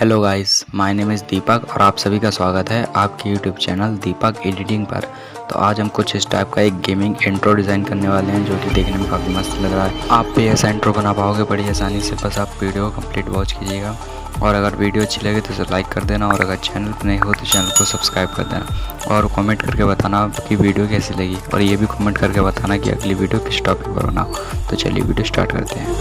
Hello guys, my name is Deepak और आप सभी का स्वागत है आपके यूट्यूब चैनल दीपक एडिटिंग पर। तो आज हम कुछ इस टाइप का एक गेमिंग इंट्रो डिज़ाइन करने वाले हैं जो कि देखने में काफ़ी मस्त लग रहा है। आप भी ऐसा इंट्रो बना पाओगे बड़ी आसानी से, बस आप वीडियो कंप्लीट वॉच कीजिएगा। और अगर वीडियो अच्छी लगे तो इसे लाइक कर देना, और अगर चैनल पर नहीं हो तो चैनल को सब्सक्राइब कर देना, और कमेंट करके बताना कि वीडियो कैसी लगी, और ये भी कमेंट करके बताना कि अगली वीडियो किस टॉपिक पर बनाओ। तो चलिए वीडियो स्टार्ट करते हैं।